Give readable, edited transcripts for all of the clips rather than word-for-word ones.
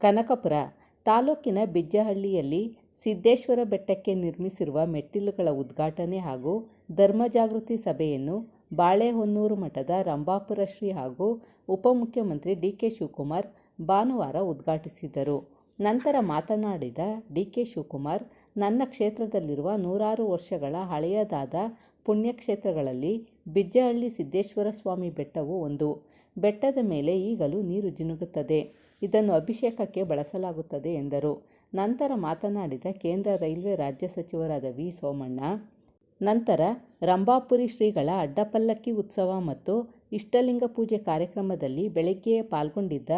ಕನಕಪುರ ತಾಲೂಕಿನ ಬಿಜ್ಜಹಳ್ಳಿಯಲ್ಲಿ ಸಿದ್ದೇಶ್ವರ ಬೆಟ್ಟಕ್ಕೆ ನಿರ್ಮಿಸಿರುವ ಮೆಟ್ಟಿಲುಗಳ ಉದ್ಘಾಟನೆ ಹಾಗೂ ಧರ್ಮಜಾಗೃತಿ ಸಭೆಯನ್ನು ಬಾಳೆಹೊನ್ನೂರು ಮಠದ ರಂಭಾಪುರ ಶ್ರೀ ಹಾಗೂ ಉಪಮುಖ್ಯಮಂತ್ರಿ ಡಿ.ಕೆ. ಶಿವಕುಮಾರ್ ಭಾನುವಾರ ಉದ್ಘಾಟಿಸಿದರು. ನಂತರ ಮಾತನಾಡಿದ ಡಿ.ಕೆ. ಶಿವಕುಮಾರ್, ನನ್ನ ಕ್ಷೇತ್ರದಲ್ಲಿರುವ ನೂರಾರು ವರ್ಷಗಳ ಹಳೆಯದಾದ ಪುಣ್ಯಕ್ಷೇತ್ರಗಳಲ್ಲಿ ಬಿಜ್ಜಹಳ್ಳಿ ಸಿದ್ದೇಶ್ವರ ಸ್ವಾಮಿ ಬೆಟ್ಟವೂ ಒಂದು. ಬೆಟ್ಟದ ಮೇಲೆ ಈಗಲೂ ನೀರು ಜಿನುಗುತ್ತದೆ. ಇದನ್ನು ಅಭಿಷೇಕಕ್ಕೆ ಬಳಸಲಾಗುತ್ತದೆ ಎಂದರು. ನಂತರ ಮಾತನಾಡಿದ ಕೇಂದ್ರ ರೈಲ್ವೆ ರಾಜ್ಯ ಸಚಿವರಾದ ವಿ. ಸೋಮಣ್ಣ, ನಂತರ ರಂಭಾಪುರಿ ಶ್ರೀಗಳ ಅಡ್ಡಪಲ್ಲಕ್ಕಿ ಉತ್ಸವ ಮತ್ತು ಇಷ್ಟಲಿಂಗ ಪೂಜೆ ಕಾರ್ಯಕ್ರಮದಲ್ಲಿ ಬೆಳಗ್ಗೆಯೇ ಪಾಲ್ಗೊಂಡಿದ್ದ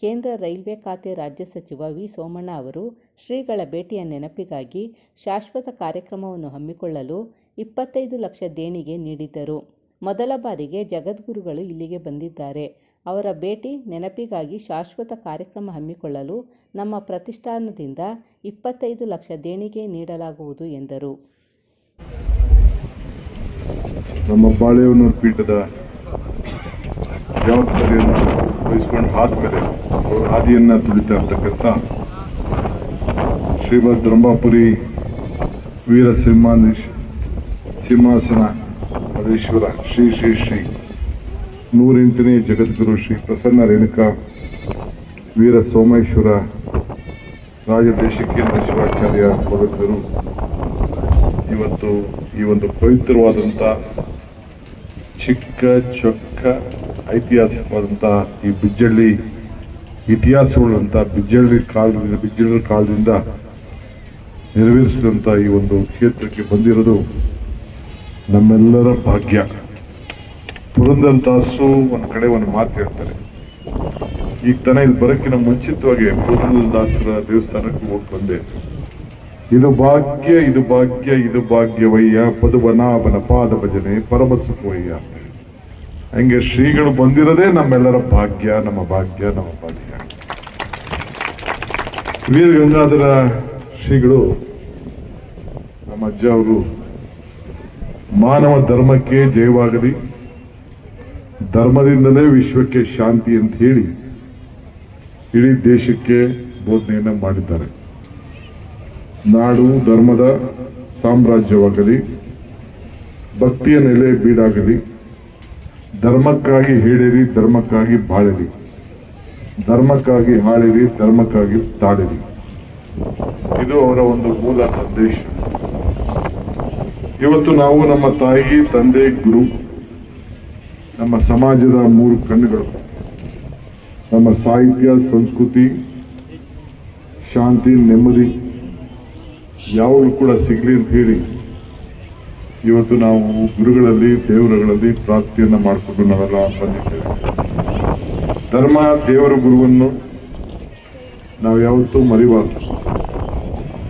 ಕೇಂದ್ರ ರೈಲ್ವೆ ಖಾತೆ ರಾಜ್ಯ ಸಚಿವ ವಿ. ಸೋಮಣ್ಣ ಅವರು ಶ್ರೀಗಳ ಭೇಟಿಯ ನೆನಪಿಗಾಗಿ ಶಾಶ್ವತ ಕಾರ್ಯಕ್ರಮವನ್ನು ಹಮ್ಮಿಕೊಳ್ಳಲು 25 ಲಕ್ಷ ದೇಣಿಗೆ ನೀಡಿದ್ದರು. ಮೊದಲ ಬಾರಿಗೆ ಜಗದ್ಗುರುಗಳು ಇಲ್ಲಿಗೆ ಬಂದಿದ್ದಾರೆ. ಅವರ ಭೇಟಿ ನೆನಪಿಗಾಗಿ ಶಾಶ್ವತ ಕಾರ್ಯಕ್ರಮ ಹಮ್ಮಿಕೊಳ್ಳಲು ನಮ್ಮ ಪ್ರತಿಷ್ಠಾನದಿಂದ 25 ಲಕ್ಷ ದೇಣಿಗೆ ನೀಡಲಾಗುವುದು ಎಂದರು. ನಮ್ಮ ಬಾಳೆಹೊನ್ನೂರು ಪೀಠದ ಜವಾಬ್ದಾರಿಯನ್ನು ವಹಿಸಿಕೊಂಡು ಆದಮೇಲೆ ಹಾದಿಯನ್ನು ತುಳಿತಾ ಇರ್ತಕ್ಕಂಥ ಶ್ರೀಮದ್ ರಂಭಾಪುರಿ ವೀರ ಸಿಂಹಾಸನ ಅಧೀಶ್ವರ ಶ್ರೀ ಶ್ರೀ ಶ್ರೀ 108ನೇ ಜಗದ್ಗುರು ಶ್ರೀ ಪ್ರಸನ್ನ ರೇಣುಕಾ ವೀರ ಸೋಮೇಶ್ವರ ರಾಜದೇಶಿಕೇಂದ್ರ ಶಿವಾಚಾರ್ಯ ಪವಿತ್ರರು ಇವತ್ತು ಈ ಒಂದು ಪವಿತ್ರವಾದಂಥ ಚಿಕ್ಕ ಚೊಕ್ಕ ಐತಿಹಾಸಿಕವಾದಂಥ ಈ ಬಿಜ್ಜಹಳ್ಳಿ ಇತಿಹಾಸವುಳ್ಳಂಥ ಬಿಜ್ಜಹಳ್ಳಿ ಕಾಲದಿಂದ ನೆರವೇರಿಸಿದಂಥ ಈ ಒಂದು ಕ್ಷೇತ್ರಕ್ಕೆ ಬಂದಿರೋದು ನಮ್ಮೆಲ್ಲರ ಭಾಗ್ಯ. ಪುರಂದರದಾಸರು ಒಂದು ಕಡೆ ಒಂದು ಮಾತು ಹೇಳ್ತಾರೆ, ಈಗ ತಾನೇ ಇಲ್ಲಿ ಬರೋಕ್ಕಿಂತ ಮುಂಚಿತವಾಗಿ ಪುರಂದರದಾಸರ ದೇವಸ್ಥಾನಕ್ಕೆ ಹೋಗಿ ಬಂದೆ. ಇದು ಭಾಗ್ಯ ಇದು ಭಾಗ್ಯ ಇದು ಭಾಗ್ಯವಯ್ಯ ಪದುವನಾಭನ ಪಾದ ಭಜನೆ ಪರಮ ಸುಖವಯ್ಯ. ಹಂಗೆ ಶ್ರೀಗಳು ಬಂದಿರೋದೇ ನಮ್ಮೆಲ್ಲರ ಭಾಗ್ಯ, ನಮ್ಮ ಭಾಗ್ಯ, ನಮ್ಮ ಭಾಗ್ಯ. ವೀರ ಗಂಗಾಧರ ಶ್ರೀಗಳು ನಮ್ಮ ಅಜ್ಜ ಅವರು ಮಾನವ ಧರ್ಮಕ್ಕೆ ಜಯವಾಗಲಿ, ಧರ್ಮದಿಂದಲೇ ವಿಶ್ವಕ್ಕೆ ಶಾಂತಿ ಅಂತ ಹೇಳಿ ಇಡೀ ದೇಶಕ್ಕೆ ಬೋಧನೆಯನ್ನು ಮಾಡಿದ್ದಾರೆ. ನಾಡು ಧರ್ಮದ ಸಾಮ್ರಾಜ್ಯವಾಗಲಿ, ಭಕ್ತಿಯ ನೆಲೆ ಬೀಡಾಗಲಿ, ಧರ್ಮಕ್ಕಾಗಿ ಹೇಳಿರಿ ಧರ್ಮಕ್ಕಾಗಿ ಬಾಳಿರಿ, ಧರ್ಮಕ್ಕಾಗಿ ಹಾಳಿರಿ ಧರ್ಮಕ್ಕಾಗಿ ತಾಳಿರಿ. ಇದು ಅವರ ಒಂದು ಮೂಲ ಸಂದೇಶ. ಇವತ್ತು ನಾವು ನಮ್ಮ ತಾಯಿ, ತಂದೆ, ಗುರು, ನಮ್ಮ ಸಮಾಜದ 3 ಕಣ್ಣುಗಳು, ನಮ್ಮ ಸಾಹಿತ್ಯ, ಸಂಸ್ಕೃತಿ, ಶಾಂತಿ, ನೆಮ್ಮದಿ ಯಾವಾಗಲೂ ಕೂಡ ಸಿಗಲಿ ಅಂತ ಹೇಳಿ ಇವತ್ತು ನಾವು ಗುರುಗಳಲ್ಲಿ, ದೇವರುಗಳಲ್ಲಿ ಪ್ರಾರ್ಥನೆಯನ್ನು ಮಾಡಿಕೊಂಡು ನಾವೆಲ್ಲ ಬಂದಿದ್ದೇವೆ. ಧರ್ಮ, ದೇವರ ಗುರುವನ್ನು ನಾವು ಯಾವತ್ತೂ ಮರಿಬಾರ್ದು.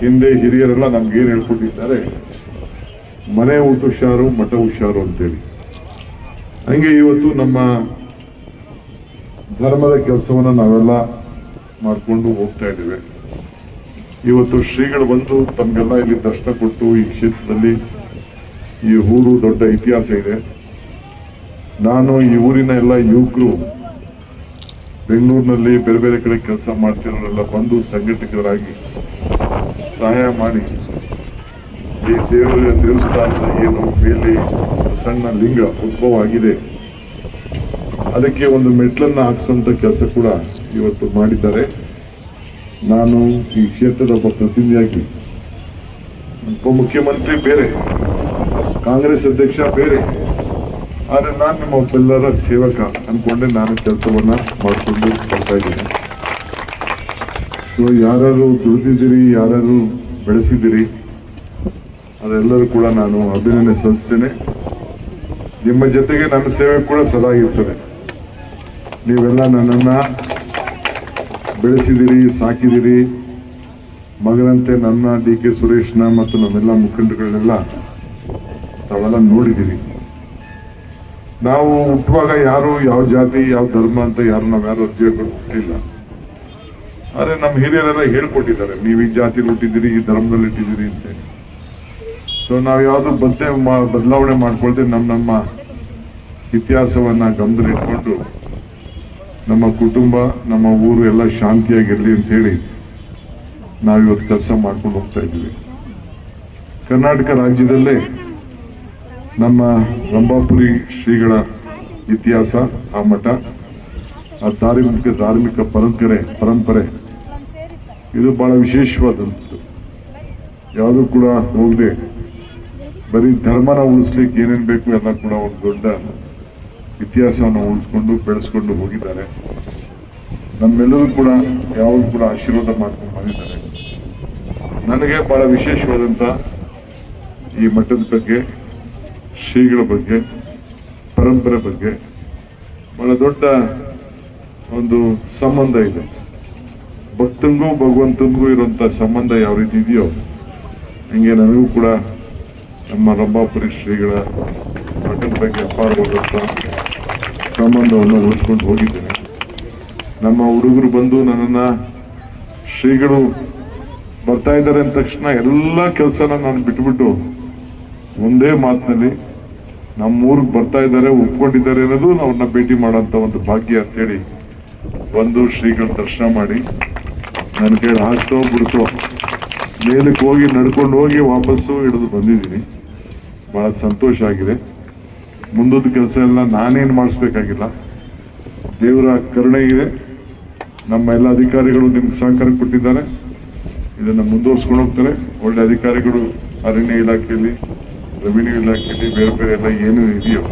ಹಿಂದೆ ಹಿರಿಯರೆಲ್ಲ ನಮ್ಗೇನು ಹೇಳ್ಕೊಟ್ಟಿದ್ದಾರೆ, ಮನೆ ಊಟ ಹುಷಾರು, ಮಠ ಹುಷಾರು ಅಂತೇಳಿ. ಹಂಗೆ ಇವತ್ತು ನಮ್ಮ ಧರ್ಮದ ಕೆಲಸವನ್ನು ನಾವೆಲ್ಲ ಮಾಡಿಕೊಂಡು ಹೋಗ್ತಾ ಇದ್ದೇವೆ. ಇವತ್ತು ಶ್ರೀಗಳು ಬಂದು ತಮಗೆಲ್ಲ ಇಲ್ಲಿ ದರ್ಶನ ಕೊಟ್ಟು ಈ ಕ್ಷೇತ್ರದಲ್ಲಿ ಈ ಊರು ದೊಡ್ಡ ಇತಿಹಾಸ ಇದೆ. ನಾನು ಈ ಊರಿನ ಎಲ್ಲ ಯುವಕರು ಬೆಂಗಳೂರಿನಲ್ಲಿ ಬೇರೆ ಬೇರೆ ಕಡೆ ಕೆಲಸ ಮಾಡ್ತಿರೋರೆಲ್ಲ ಬಂದು ಸಂಘಟಕರಾಗಿ ಸಹಾಯ ಮಾಡಿ ಈ ದೇವಸ್ಥಾನದ ಏನು ಮೇಲೆ ಸಣ್ಣ ಲಿಂಗ ಉದ್ಭವ ಆಗಿದೆ ಅದಕ್ಕೆ ಒಂದು ಮೆಟ್ಲನ್ನ ಹಾಕಿಸುವಂತ ಕೆಲಸ ಕೂಡ ಇವತ್ತು ಮಾಡಿದ್ದಾರೆ. ನಾನು ಈ ಕ್ಷೇತ್ರದ ಒಬ್ಬ ಪ್ರತಿನಿಧಿಯಾಗಿ, ಉಪಮುಖ್ಯಮಂತ್ರಿ ಬೇರೆ, ಕಾಂಗ್ರೆಸ್ ಅಧ್ಯಕ್ಷ ಬೇರೆ, ಆದರೆ ನಾನು ನಿಮ್ಮೆಲ್ಲರ ಸೇವಕ ಅನ್ಕೊಂಡೆ ನಾನು ಕೆಲಸವನ್ನ ಮಾಡಿಕೊಂಡು ಬರ್ತಾ ಇದ್ದೀನಿ. ಸೊ ಯಾರು ದುಡಿದಿದ್ದೀರಿ, ಯಾರು ಬೆಳೆಸಿದ್ದೀರಿ, ಅದೆಲ್ಲರೂ ಕೂಡ ನಾನು ಅಭಿನಂದನೆ ಸಲ್ಲಿಸ್ತೇನೆ. ನಿಮ್ಮ ಜೊತೆಗೆ ನನ್ನ ಸೇವೆ ಕೂಡ ಸದಾ ಇರ್ತದೆ. ನೀವೆಲ್ಲ ನನ್ನನ್ನು ಬೆಳೆಸಿದಿರಿ, ಸಾಕಿದಿರಿ. ಮಗನಂತೆ ನನ್ನ ಡಿ.ಕೆ. ಸುರೇಶ್ನ ಮತ್ತು ನಮ್ಮೆಲ್ಲ ಮುಖಂಡಗಳನ್ನೆಲ್ಲ ತಾವೆಲ್ಲ ನೋಡಿದ್ದೀರಿ. ನಾವು ಹುಟ್ಟುವಾಗ ಯಾರು ಯಾವ ಜಾತಿ ಯಾವ ಧರ್ಮ ಅಂತ ನಾವ್ಯಾರು ಅರ್ಜಿಗಳು ಹುಟ್ಟಿಲ್ಲ. ಆದರೆ ನಮ್ಮ ಹಿರಿಯರೆಲ್ಲ ಹೇಳ್ಕೊಟ್ಟಿದ್ದಾರೆ, ನೀವು ಈ ಜಾತಿಲಿ ಹುಟ್ಟಿದ್ದೀರಿ, ಈ ಧರ್ಮದಲ್ಲಿ ಇಟ್ಟಿದ್ದೀರಿ ಅಂತ. ಸೊ ನಾವು ಯಾವುದು ಬದಲಾವಣೆ ಮಾಡ್ಕೊಳ್ತೇವೆ. ನಮ್ಮ ಇತಿಹಾಸವನ್ನ ಗಮನದಲ್ಲಿ ಇಟ್ಕೊಂಡು ನಮ್ಮ ಕುಟುಂಬ ನಮ್ಮ ಊರು ಎಲ್ಲ ಶಾಂತಿಯಾಗಿರಲಿ ಅಂತೇಳಿ ನಾವಿವತ್ತು ಕೆಲಸ ಮಾಡ್ಕೊಂಡು ಹೋಗ್ತಾ ಇದ್ದೀವಿ. ಕರ್ನಾಟಕ ರಾಜ್ಯದಲ್ಲೇ ನಮ್ಮ ರಂಭಾಪುರಿ ಶ್ರೀಗಳ ಇತಿಹಾಸ, ಆ ಮಠ, ಆ ಧಾರ್ಮಿಕ ಪರಂಪರೆ ಇದು ಬಹಳ ವಿಶೇಷವಾದಂಥದ್ದು. ಯಾವುದೂ ಕೂಡ ಹೋಗದೆ ಬರೀ ಧರ್ಮನ ಉಳಿಸ್ಲಿಕ್ಕೆ ಏನೇನು ಬೇಕು ಎಲ್ಲ ಕೂಡ ಒಂದು ದೊಡ್ಡ ಇತಿಹಾಸವನ್ನು ಉಳಿಸ್ಕೊಂಡು ಬೆಳೆಸ್ಕೊಂಡು ಹೋಗಿದ್ದಾರೆ. ನಮ್ಮೆಲ್ಲರೂ ಕೂಡ ಯಾವಾಗ ಕೂಡ ಆಶೀರ್ವಾದ ಮಾಡ್ಕೊಂಡು ಬಂದಿದ್ದಾರೆ. ನನಗೆ ಬಹಳ ವಿಶೇಷವಾದಂಥ ಈ ಮಠದ ಬಗ್ಗೆ, ಶ್ರೀಗಳ ಬಗ್ಗೆ, ಪರಂಪರೆ ಬಗ್ಗೆ ಬಹಳ ದೊಡ್ಡ ಒಂದು ಸಂಬಂಧ ಇದೆ. ಭಕ್ತಂಗೂ ಭಗವಂತನಿಗೂ ಇರುವಂಥ ಸಂಬಂಧ ಯಾವ ರೀತಿ ಇದೆಯೋ ಹಂಗೆ ನನಗೂ ಕೂಡ ನಮ್ಮ ರಂಭಾಪುರಿ ಶ್ರೀಗಳ ಮಠದ ಬಗ್ಗೆ ಅಪಾರವಾದಂಥ ಸಂಬಂಧವನ್ನು ಉಳಿಸ್ಕೊಂಡು ಹೋಗಿದ್ದೇನೆ. ನಮ್ಮ ಹುಡುಗರು ಬಂದು ನನ್ನನ್ನು ಶ್ರೀಗಳು ಬರ್ತಾ ಇದ್ದಾರೆ ಅಂದ ತಕ್ಷಣ ಎಲ್ಲ ಕೆಲಸನ ನಾನು ಬಿಟ್ಬಿಟ್ಟು ಒಂದೇ ಮಾತಿನಲ್ಲಿ ನಮ್ಮೂರಿಗೆ ಬರ್ತಾ ಇದ್ದಾರೆ, ಒಪ್ಕೊಂಡಿದ್ದಾರೆ ಅನ್ನೋದು ಅವ್ರನ್ನ ಭೇಟಿ ಮಾಡೋಂಥ ಒಂದು ಭಾಗ್ಯ ಅಂತೇಳಿ ಬಂದು ಶ್ರೀಗಳ ದರ್ಶನ ಮಾಡಿ ನನ್ನ ಕೈ ಹಾಸ್ತೋ ಬಿಡ್ತೋ ಮೇಲಕ್ಕೆ ಹೋಗಿ ನಡ್ಕೊಂಡು ಹೋಗಿ ವಾಪಸ್ಸು ಹಿಡಿದು ಬಂದಿದ್ದೀನಿ. ಬಹಳ ಸಂತೋಷ ಆಗಿದೆ. ಮುಂದದ ಕೆಲಸ ಎಲ್ಲ ನಾನೇನು ಮಾಡಿಸ್ಬೇಕಾಗಿಲ್ಲ, ದೇವರ ಕರುಣೆ ಇದೆ. ನಮ್ಮ ಎಲ್ಲ ಅಧಿಕಾರಿಗಳು ನಿಮ್ಗೆ ಸಹಕಾರ ಕೊಟ್ಟಿದ್ದಾರೆ, ಇದನ್ನು ಮುಂದುವರ್ಸ್ಕೊಂಡು ಹೋಗ್ತಾರೆ. ಒಳ್ಳೆ ಅಧಿಕಾರಿಗಳು ಅರಣ್ಯ ಇಲಾಖೆಯಲ್ಲಿ, ರೆವಿನ್ಯೂ ಇಲಾಖೆಯಲ್ಲಿ, ಬೇರೆ ಬೇರೆ ಎಲ್ಲ ಏನು ಇದೆಯೋ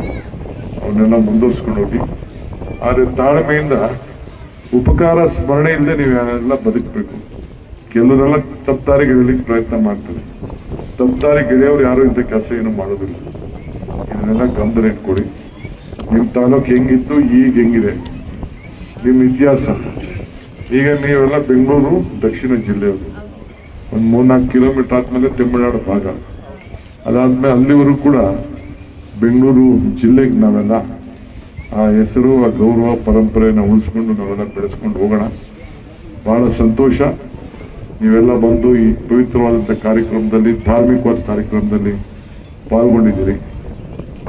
ಅವನ್ನೆಲ್ಲ ಮುಂದುವರ್ಸ್ಕೊಂಡು ಹೋಗಿ. ಆದರೆ ತಾಳ್ಮೆಯಿಂದ ಉಪಕಾರ ಸ್ಮರಣೆ ಇಲ್ಲದೆ ನೀವು ಯಾರೆಲ್ಲ ಬದುಕಬೇಕು. ಕೆಲವರೆಲ್ಲ ತಪ್ಪಾರಿಗೆ ಎಳಿಲಿಕ್ಕೆ ಪ್ರಯತ್ನ ಮಾಡ್ತಾರೆ. ತಪ್ಪಾರಿಗೆ ಎಳೆಯವ್ರು ಯಾರು ಇಂಥ ಕೆಲಸ ಏನು ಮಾಡೋದಿಲ್ಲ. ಇದನ್ನೆಲ್ಲ ಗಮನ ಇಟ್ಕೊಡಿ. ನಿಮ್ಮ ತಾಲೂಕು ಹೆಂಗಿತ್ತು, ಈಗ ಹೆಂಗಿದೆ, ನಿಮ್ಮ ಇತಿಹಾಸ. ಈಗ ನೀವೆಲ್ಲ ಬೆಂಗಳೂರು ದಕ್ಷಿಣ ಜಿಲ್ಲೆಯವರು, ಒಂದು 3-4 ಕಿಲೋಮೀಟರ್ ಆದ್ಮೇಲೆ ತಮಿಳುನಾಡು ಭಾಗ. ಅದಾದ್ಮೇಲೆ ಅಲ್ಲಿವರೆಗೂ ಕೂಡ ಬೆಂಗಳೂರು ಜಿಲ್ಲೆಗೆ ನಾವೆಲ್ಲ ಆ ಹೆಸರು, ಆ ಗೌರವ, ಪರಂಪರೆಯನ್ನು ಉಳಿಸ್ಕೊಂಡು ನಾವೆಲ್ಲ ಬೆಳೆಸ್ಕೊಂಡು ಹೋಗೋಣ. ಬಹಳ ಸಂತೋಷ ನೀವೆಲ್ಲ ಬಂದು ಈ ಪವಿತ್ರವಾದಂಥ ಕಾರ್ಯಕ್ರಮದಲ್ಲಿ, ಧಾರ್ಮಿಕವಾದ ಕಾರ್ಯಕ್ರಮದಲ್ಲಿ ಪಾಲ್ಗೊಂಡಿದ್ದೀರಿ.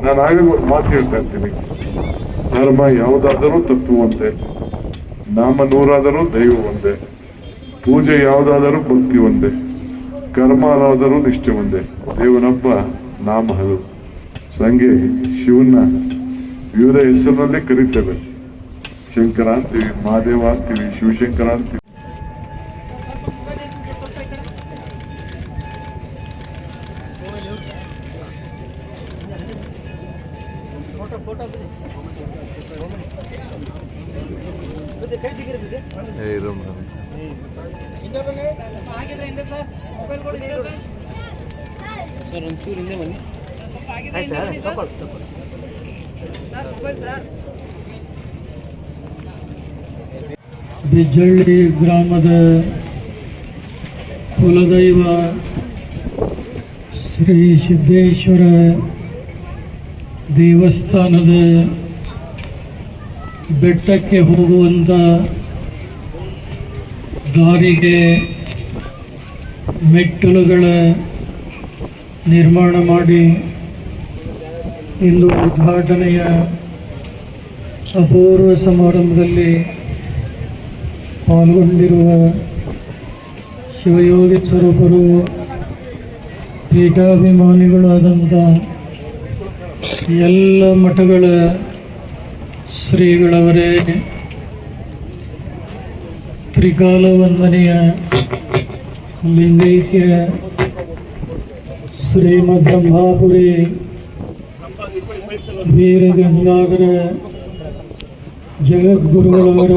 ನಾನು ಆಗಾಗ ಒಂದು ಮಾತು ಹೇಳ್ತಾ ಇರ್ತೀನಿ, ಧರ್ಮ ಯಾವುದಾದರೂ ತತ್ವ ಒಂದೇ, ನಾಮ ನೂರಾದರೂ ದೈವ ಒಂದೇ, ಪೂಜೆ ಯಾವುದಾದರೂ ಭಕ್ತಿ ಒಂದೇ, ಕರ್ಮ ಯಾವುದಾದರೂ ನಿಷ್ಠೆ ಒಂದೇ, ದೇವನೊಬ್ಬ ನಾಮ ಹಲವು. ಹಂಗೆ ಶಿವನ ವಿವಿಧ ಹೆಸರಿನಲ್ಲಿ ಕರೀತೇವೆ. ಶಂಕರ ಅಂತೀವಿ, ಮಹಾದೇವ ಅಂತೀವಿ, ಶಿವಶಂಕರ ಅಂತೀವಿ. ಬಿಜ್ಜಳ್ಳಿ ಗ್ರಾಮದ ಕುಲದೈವ ಶ್ರೀ ಸಿದ್ದೇಶ್ವರ ದೇವಸ್ಥಾನದ ಬೆಟ್ಟಕ್ಕೆ ಹೋಗುವಂಥ ದಾರಿಗೆ ಮೆಟ್ಟಿಲುಗಳ ನಿರ್ಮಾಣ ಮಾಡಿ ಇಂದು ಉದ್ಘಾಟನೆಯ ಅಪೂರ್ವ ಸಮಾರಂಭದಲ್ಲಿ ಪಾಲ್ಗೊಂಡಿರುವ ಶಿವಯೋಗಿ ಸ್ವರೂಪರು, ಪೀಠಾಭಿಮಾನಿಗಳಾದಂಥ ಎಲ್ಲ ಮಠಗಳ ಶ್ರೀಗಳವರೇ, ತ್ರಿಕಾಲ ವಂದನೆಯ ಲಿಂಗೈಕ್ಯ ಶ್ರೀಮದ್ ರಂಭಾಪುರಿ ವೀರಗಂಗಾಧರ ಜಗದ್ಗುರುಗಳವರ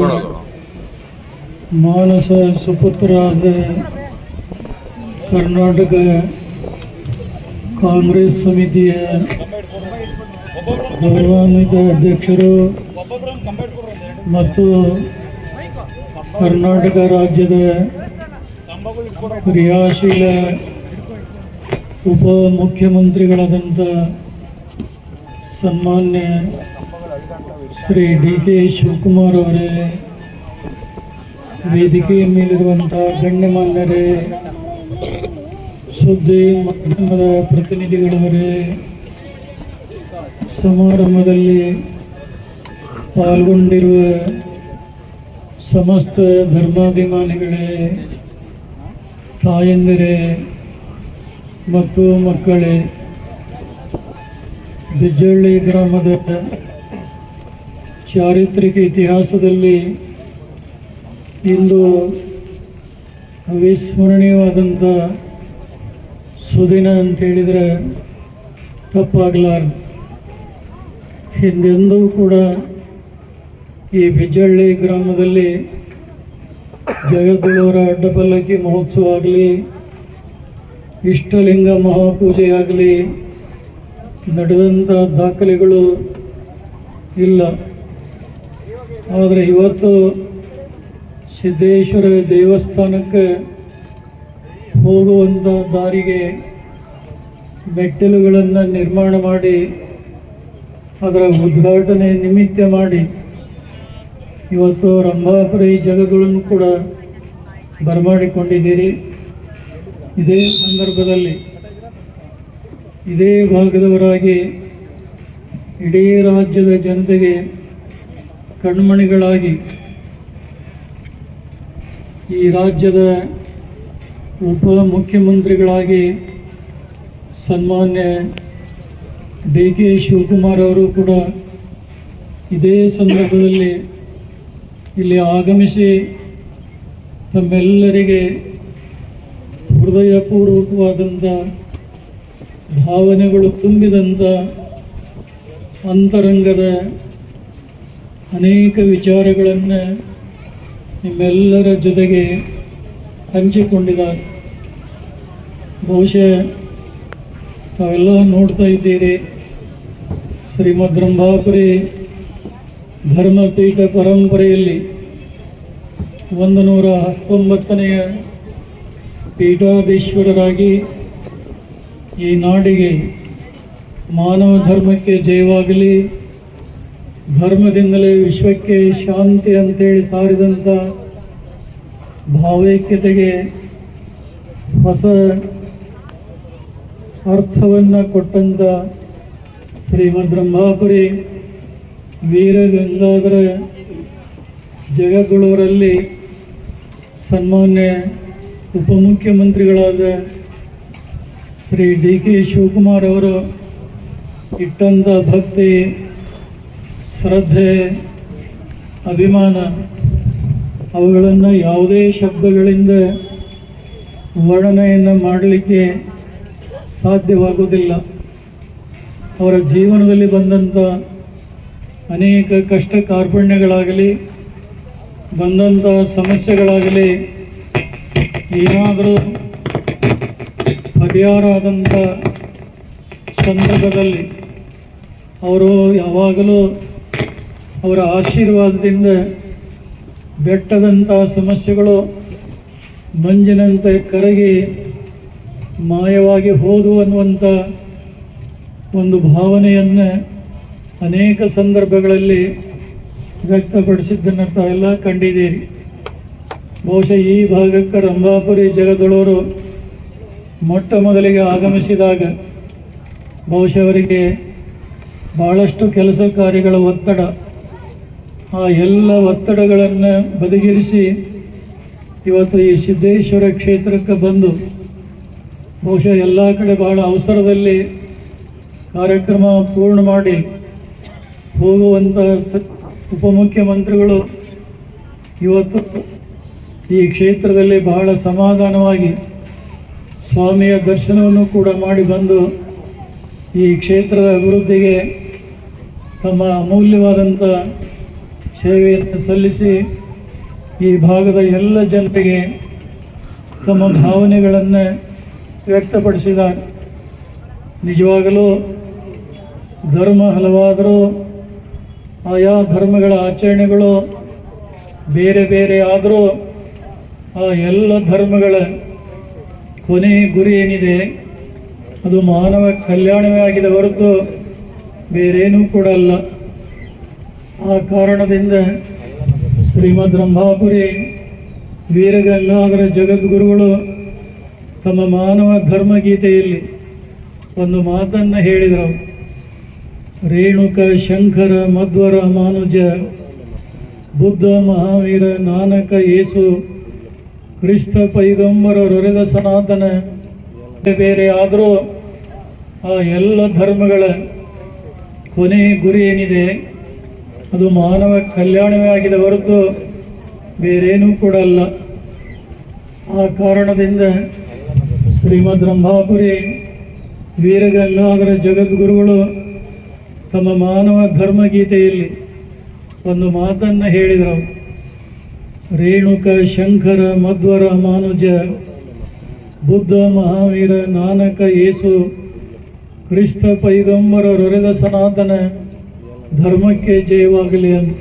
ಮಾನಸ ಸುಪುತ್ರರಾದ ಕರ್ನಾಟಕ ಕಾಂಗ್ರೆಸ್ ಸಮಿತಿಯ ಗೌರವಾನ್ವಿತ ಅಧ್ಯಕ್ಷರು ಮತ್ತು ಕರ್ನಾಟಕ ರಾಜ್ಯದ ಕ್ರಿಯಾಶೀಲ ಉಪಮುಖ್ಯಮಂತ್ರಿಗಳಾದಂಥ ಸನ್ಮಾನ್ಯ ಶ್ರೀ ಡಿ.ಕೆ. ಶಿವಕುಮಾರ್ ಅವರೇ, ವೇದಿಕೆಯ ಮೇಲಿರುವಂಥ ಗಣ್ಯಮಾನ್ಯರೇ, ಸುದ್ದಿ ಮಾಧ್ಯಮದ ಪ್ರತಿನಿಧಿಗಳವರೇ, ಸಮಾರಂಭದಲ್ಲಿ ಪಾಲ್ಗೊಂಡಿರುವ ಸಮಸ್ತ ಧರ್ಮಾಭಿಮಾನಿಗಳೇ, ತಾಯಂದಿರೇ ಮತ್ತು ಮಕ್ಕಳೇ, ಬಿಜ್ಜಳ್ಳಿ ಗ್ರಾಮದ ಚಾರಿತ್ರಿಕ ಇತಿಹಾಸದಲ್ಲಿ ಇಂದು ಅವಿಸ್ಮರಣೀಯವಾದಂಥ ಸುದಿನ ಅಂತೇಳಿದರೆ ತಪ್ಪಾಗಲಾರದು. ಹಿಂದೆಂದೂ ಕೂಡ ಈ ಬಿಜ್ಜಳ್ಳಿ ಗ್ರಾಮದಲ್ಲಿ ಜಗದ್ಗುರುವರ ಅಡ್ಡಪಲ್ಲಕ್ಕಿ ಮಹೋತ್ಸವ ಆಗಲಿ, ಇಷ್ಟಲಿಂಗ ಮಹಾಪೂಜೆ ಆಗಲಿ ನಡೆದಂಥ ದಾಖಲೆಗಳು ಇಲ್ಲ. ಆದರೆ ಇವತ್ತು ಸಿದ್ದೇಶ್ವರ ದೇವಸ್ಥಾನಕ್ಕೆ ಹೋಗುವಂಥ ದಾರಿಗೆ ಮೆಟ್ಟಿಲುಗಳನ್ನು ನಿರ್ಮಾಣ ಮಾಡಿ ಅದರ ಉದ್ಘಾಟನೆ ನಿಮಿತ್ತ ಮಾಡಿ ಇವತ್ತು ರಂಭಾಪುರಿ ಜಗಗಳನ್ನು ಕೂಡ ಬರಮಾಡಿಕೊಂಡಿದ್ದೀರಿ. ಇದೇ ಸಂದರ್ಭದಲ್ಲಿ ಇದೇ ಭಾಗದವರಾಗಿ ಇಡೀ ರಾಜ್ಯದ ಜನತೆಗೆ ಕಣ್ಮಣಿಗಳಾಗಿ ಈ ರಾಜ್ಯದ ಉಪಮುಖ್ಯಮಂತ್ರಿಗಳಾಗಿ ಸನ್ಮಾನ್ಯ DK ಶಿವಕುಮಾರ್ ಅವರು ಕೂಡ ಇದೇ ಸಂದರ್ಭದಲ್ಲಿ ಇಲ್ಲಿ ಆಗಮಿಸಿ ತಮ್ಮೆಲ್ಲರಿಗೆ ಹೃದಯಪೂರ್ವಕವಾದಂಥ ಭಾವನೆಗಳು ತುಂಬಿದಂಥ ಅಂತರಂಗದ ಅನೇಕ ವಿಚಾರಗಳನ್ನು ನಿಮ್ಮೆಲ್ಲರ ಜೊತೆಗೆ ಹಂಚಿಕೊಂಡಿದ್ದಾರೆ. ಬಹುಶಃ ತಾವೆಲ್ಲ ನೋಡ್ತಾ ಇದ್ದೀರಿ, ಶ್ರೀಮದ್ ರಂಭಾಪುರಿ ಧರ್ಮಪೀಠ ಪರಂಪರೆಯಲ್ಲಿ 119ನೆಯ ಪೀಠಾಧೀಶ್ವರರಾಗಿ ಈ ನಾಡಿಗೆ ಮಾನವ ಧರ್ಮಕ್ಕೆ ಜಯವಾಗಲಿ, ಧರ್ಮದಿಂದಲೇ ವಿಶ್ವಕ್ಕೆ ಶಾಂತಿ ಅಂತೇಳಿ ಸಾರಿದಂಥ ಭಾವೈಕ್ಯತೆಗೆ ಹೊಸ ಅರ್ಥವನ್ನು ಕೊಟ್ಟಂಥ ಶ್ರೀಮದ್ ರಂಭಾಪುರಿ ವೀರಗಂಗಾಧರ ಜಗದ್ಗುರುವರಲ್ಲಿ ಸನ್ಮಾನ್ಯ ಉಪಮುಖ್ಯಮಂತ್ರಿಗಳಾದ ಶ್ರೀ DK ಶಿವಕುಮಾರ್ ಅವರು ಇಟ್ಟಂಥ ಭಕ್ತಿ, ಶ್ರದ್ಧೆ, ಅಭಿಮಾನ ಅವುಗಳನ್ನು ಯಾವುದೇ ಶಬ್ದಗಳಿಂದ ವರ್ಣನೆಯನ್ನು ಮಾಡಲಿಕ್ಕೆ ಸಾಧ್ಯವಾಗುವುದಿಲ್ಲ. ಅವರ ಜೀವನದಲ್ಲಿ ಬಂದಂಥ ಅನೇಕ ಕಷ್ಟ ಕಾರ್ಪಣ್ಯಗಳಾಗಲಿ, ಬಂದಂಥ ಸಮಸ್ಯೆಗಳಾಗಲಿ ಏನಾದರೂ ಪರಿಹಾರ ಆದಂಥ ಸಂದರ್ಭದಲ್ಲಿ ಅವರು ಯಾವಾಗಲೂ ಅವರ ಆಶೀರ್ವಾದದಿಂದ ಬೆಟ್ಟದಂಥ ಸಮಸ್ಯೆಗಳು ಮಂಜಿನಂತೆ ಕರಗಿ ಮಾಯವಾಗಿ ಹೋದು ಅನ್ನುವಂಥ ಒಂದು ಭಾವನೆಯನ್ನು ಅನೇಕ ಸಂದರ್ಭಗಳಲ್ಲಿ ವ್ಯಕ್ತಪಡಿಸಿದ್ದನ್ನು ತಾವೆಲ್ಲ ಕಂಡಿದ್ದೀರಿ. ಬಹುಶಃ ಈ ಭಾಗಕ್ಕೆ ರಂಭಾಪುರಿ ಜಗದ್ಗುರುವರು ಮೊಟ್ಟ ಮೊದಲಿಗೆ ಆಗಮಿಸಿದಾಗ ಬಹುಶಃ ಅವರಿಗೆ ಭಾಳಷ್ಟು ಕೆಲಸ ಕಾರ್ಯಗಳ ಒತ್ತಡ, ಆ ಎಲ್ಲ ಒತ್ತಡಗಳನ್ನು ಬದಿಗಿರಿಸಿ ಇವತ್ತು ಈ ಸಿದ್ದೇಶ್ವರ ಕ್ಷೇತ್ರಕ್ಕೆ ಬಂದು ಬಹುಶಃ ಎಲ್ಲ ಕಡೆ ಭಾಳ ಅವಸರದಲ್ಲಿ ಕಾರ್ಯಕ್ರಮ ಪೂರ್ಣ ಮಾಡಿ ಹೋಗುವಂಥ ಉಪಮುಖ್ಯಮಂತ್ರಿಗಳು ಇವತ್ತು ಈ ಕ್ಷೇತ್ರದಲ್ಲಿ ಬಹಳ ಸಮಾಧಾನವಾಗಿ ಸ್ವಾಮಿಯ ದರ್ಶನವನ್ನು ಕೂಡ ಮಾಡಿ ಬಂದು ಈ ಕ್ಷೇತ್ರದ ಅಭಿವೃದ್ಧಿಗೆ ತಮ್ಮ ಅಮೂಲ್ಯವಾದಂಥ ಸೇವೆಯನ್ನು ಸಲ್ಲಿಸಿ ಈ ಭಾಗದ ಎಲ್ಲ ಜನತೆಗೆ ತಮ್ಮ ಭಾವನೆಗಳನ್ನು ವ್ಯಕ್ತಪಡಿಸಿದ್ದಾರೆ. ನಿಜವಾಗಲೂ ಧರ್ಮ ಹಲವಾದರೂ ಆಯಾ ಧರ್ಮಗಳ ಆಚರಣೆಗಳು ಬೇರೆ ಬೇರೆ ಆದರೂ ಆ ಎಲ್ಲ ಧರ್ಮಗಳ ಕೊನೆ ಗುರಿ ಏನಿದೆ ಅದು ಮಾನವ ಕಲ್ಯಾಣವೇ ಆಗಿದೆ ಹೊರತು ಬೇರೇನೂ ಕೂಡ ಅಲ್ಲ. ಆ ಕಾರಣದಿಂದ ಶ್ರೀಮದ್ ರಂಭಾಪುರಿ ವೀರಗಂಗಾಧರ ಜಗದ್ಗುರುಗಳು ತಮ್ಮ ಮಾನವ ಧರ್ಮಗೀತೆಯಲ್ಲಿ ಒಂದು ಮಾತನ್ನು ಹೇಳಿದರು. ರೇಣುಕ ಶಂಕರ ಮಧ್ವರ ಮಾನುಜ ಬುದ್ಧ, ಮಹಾವೀರ, ನಾನಕ, ಯೇಸು ಕ್ರಿಸ್ತ ಪೈಗಂಬರರೊರೆದ ಸನಾತನ ಬೇರೆ ಆದರೂ ಆ ಎಲ್ಲ ಧರ್ಮಗಳ ಕೊನೆ ಗುರಿ ಏನಿದೆ ಅದು ಮಾನವ ಕಲ್ಯಾಣವೇ ಆಗಿದೆ ಹೊರತು ಬೇರೇನೂ ಕೂಡ ಅಲ್ಲ. ಆ ಕಾರಣದಿಂದ ಶ್ರೀಮದ್ ರಂಭಾಪುರಿ ವೀರಗಂಗಾಧರ ಜಗದ್ಗುರುಗಳು ತಮ್ಮ ಮಾನವ ಧರ್ಮಗೀತೆಯಲ್ಲಿ ಒಂದು ಮಾತನ್ನು ಹೇಳಿದರು. ರೇಣುಕ, ಶಂಕರ, ಮಧ್ವರ, ಮಾನುಜ, ಬುದ್ಧ, ಮಹಾವೀರ, ನಾನಕ, ಯೇಸು ಕ್ರಿಸ್ತ ಪೈಗಂಬರರೊರೆದ ಸನಾತನ ಧರ್ಮಕ್ಕೆ ಜಯವಾಗಲಿ ಅಂತ.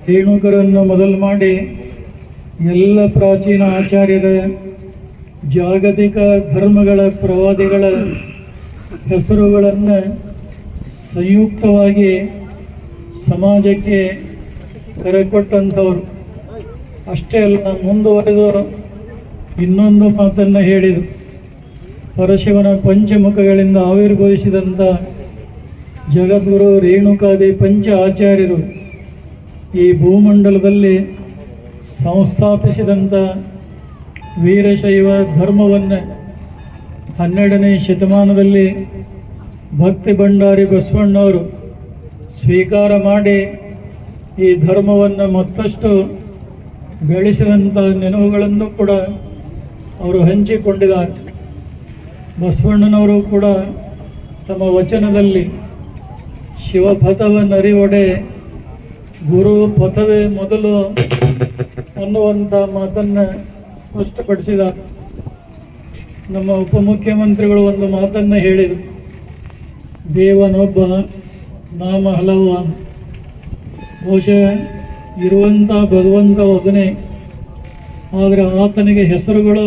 ರೇಣುಕರನ್ನು ಮೊದಲು ಮಾಡಿ ಎಲ್ಲ ಪ್ರಾಚೀನ ಆಚಾರ್ಯರ ಜಾಗತಿಕ ಧರ್ಮಗಳ ಪ್ರವಾದಿಗಳ ಹೆಸರುಗಳನ್ನು ಸಂಯುಕ್ತವಾಗಿ ಸಮಾಜಕ್ಕೆ ಕರೆಕೊಟ್ಟಂಥವ್ರು. ಅಷ್ಟೇ ಅಲ್ಲ, ಮುಂದುವರೆದು ಇನ್ನೊಂದು ಮಾತನ್ನು ಹೇಳಿದರು. ಪರಶಿವನ ಪಂಚಮುಖಗಳಿಂದ ಆವಿರ್ಭವಿಸಿದಂಥ ಜಗದ್ಗುರು ರೇಣುಕಾದಿ ಪಂಚ ಆಚಾರ್ಯರು ಈ ಭೂಮಂಡಲದಲ್ಲಿ ಸಂಸ್ಥಾಪಿಸಿದಂಥ ವೀರಶೈವ ಧರ್ಮವನ್ನು 12ನೇ ಶತಮಾನದಲ್ಲಿ ಭಕ್ತಿ ಭಂಡಾರಿ ಬಸವಣ್ಣವರು ಸ್ವೀಕಾರ ಮಾಡಿ ಈ ಧರ್ಮವನ್ನು ಮತ್ತಷ್ಟು ಬೆಳೆಸಿದಂಥ ನೆನಹುಗಳನ್ನು ಕೂಡ ಅವರು ಹಂಚಿಕೊಂಡಿದ್ದಾರೆ. ಬಸವಣ್ಣನವರು ಕೂಡ ತಮ್ಮ ವಚನದಲ್ಲಿ ಶಿವಪಥವನ್ನರಿವೊಡೆ ಗುರು ಪಥವೇ ಮೊದಲು ಅನ್ನುವಂಥ ಮಾತನ್ನು ಸ್ಪಷ್ಟಪಡಿಸಿದ್ದಾರೆ. ನಮ್ಮ ಉಪಮುಖ್ಯಮಂತ್ರಿಗಳು ಒಂದು ಮಾತನ್ನು ಹೇಳಿದರು, ದೇವನೊಬ್ಬ ನಾಮ ಹಲವು. ಬಹುಶಃ ಇರುವಂಥ ಭಗವಂತ ಒಬ್ಬನೇ, ಆದರೆ ಆತನಿಗೆ ಹೆಸರುಗಳು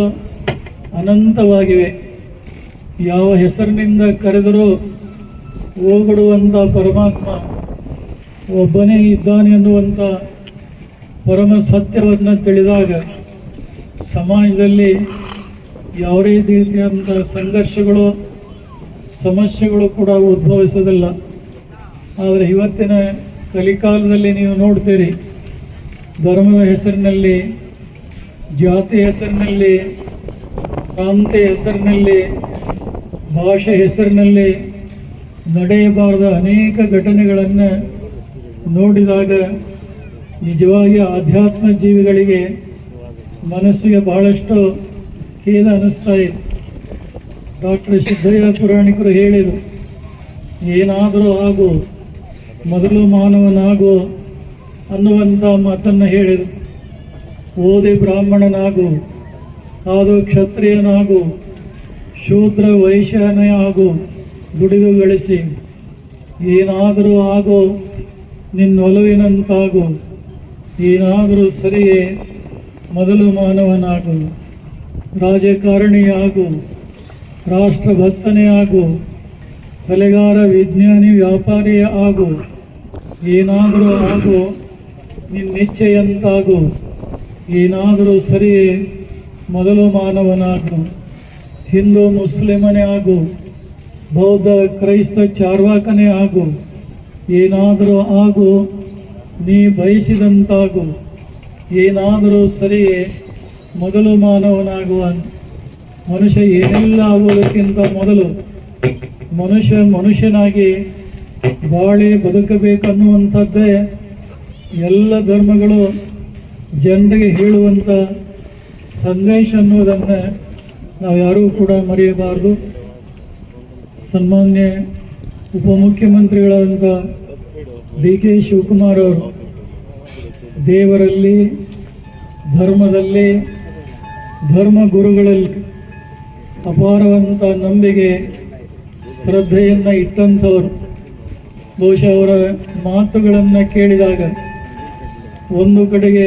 ಅನಂತವಾಗಿವೆ. ಯಾವ ಹೆಸರಿನಿಂದ ಕರೆದರೂ ಓಗೊಡುವಂಥ ಪರಮಾತ್ಮ ಒಬ್ಬನೇ ಇದ್ದಾನೆ ಅನ್ನುವಂಥ ಪರಮ ಸತ್ಯವನ್ನು ತಿಳಿದಾಗ ಸಮಾಜದಲ್ಲಿ ಯಾವುದೇ ರೀತಿಯಾದಂಥ ಸಂಘರ್ಷಗಳು, ಸಮಸ್ಯೆಗಳು ಕೂಡ ಉದ್ಭವಿಸೋದಿಲ್ಲ. ಆದರೆ ಇವತ್ತಿನ ಕಲಿಕಾಲದಲ್ಲಿ ನೀವು ನೋಡ್ತೀರಿ, ಧರ್ಮದ ಹೆಸರಿನಲ್ಲಿ, ಜಾತಿ ಹೆಸರಿನಲ್ಲಿ, ಪ್ರಾಂತ್ಯ ಹೆಸರಿನಲ್ಲಿ, ಭಾಷೆ ಹೆಸರಿನಲ್ಲಿ ನಡೆಯಬಾರದ ಅನೇಕ ಘಟನೆಗಳನ್ನು ನೋಡಿದಾಗ ನಿಜವಾಗಿ ಆಧ್ಯಾತ್ಮ ಜೀವಿಗಳಿಗೆ ಮನಸ್ಸಿಗೆ ಬಹಳಷ್ಟು ಖೇದ ಅನ್ನಿಸ್ತಾ ಇದೆ. ಡಾಕ್ಟರ್ ಸಿದ್ದಯ್ಯ ಪುರಾಣಿಕರು ಹೇಳಿದರು, ಏನಾದರೂ ಆಗು, ಮೊದಲು ಮಾನವನಾಗು ಅನ್ನುವಂಥ ಮಾತನ್ನು ಹೇಳಿದರು. ಓದಿ ಬ್ರಾಹ್ಮಣನಾಗು, ಆದು ಕ್ಷತ್ರಿಯನಾಗು, ಶೂದ್ರ ವೈಶ್ಯನೇ ಆಗು, ದುಡಿದು ಗಳಿಸಿ, ಏನಾದರೂ ಆಗು, ನಿನ್ನೊಲವಿನಂತಾಗು, ಏನಾದರೂ ಸರಿಯೇ, ಮೊದಲು ಮಾನವನಾಗು, ರಾಜಕಾರಣಿಯಾಗು, ರಾಷ್ಟ್ರಭಕ್ತನೇ ಆಗು, ಕಲೆಗಾರ, ವಿಜ್ಞಾನಿ, ವ್ಯಾಪಾರಿ ಆಗು, ಏನಾದರೂ ಆಗು, ನಿನ್ನಿಚ್ಛೆಯಂತಾಗು, ಏನಾದರೂ ಸರಿಯೇ, ಮೊದಲು ಮಾನವನಾಗು, ಹಿಂದೂ ಮುಸ್ಲಿಮನೇ ಆಗು, ಬೌದ್ಧ ಕ್ರೈಸ್ತ ಚಾರ್ವಾಕನೇ ಆಗು, ಏನಾದರೂ ಆಗು, ನೀ ಬಯಸಿದಂತಾಗು, ಏನಾದರೂ ಸರಿಯೇ, ಮೊದಲು ಮಾನವನಾಗುವ. ಮನುಷ್ಯ ಏನೆಲ್ಲ ಆಗುವುದಕ್ಕಿಂತ ಮೊದಲು ಮನುಷ್ಯನಾಗಿ ಬಾಳಿ ಬದುಕಬೇಕನ್ನುವಂಥದ್ದೇ ಎಲ್ಲ ಧರ್ಮಗಳು ಜನರಿಗೆ ಹೇಳುವಂಥ ಸಂದೇಶ ಅನ್ನುವುದನ್ನು ನಾವು ಯಾರೂ ಕೂಡ ಮರೆಯಬಾರದು. ಸನ್ಮಾನ್ಯ ಉಪಮುಖ್ಯಮಂತ್ರಿಗಳಾದಂಥ ಡಿ.ಕೆ. ಶಿವಕುಮಾರ್ ಅವರು ದೇವರಲ್ಲಿ, ಧರ್ಮದಲ್ಲಿ, ಧರ್ಮಗುರುಗಳಲ್ಲಿ ಅಪಾರವಂತ ನಂಬಿಕೆ, ಶ್ರದ್ಧೆಯನ್ನು ಇಟ್ಟಂಥವರು. ಬಹುಶಃ ಅವರ ಮಾತುಗಳನ್ನು ಕೇಳಿದಾಗ ಒಂದು ಕಡೆಗೆ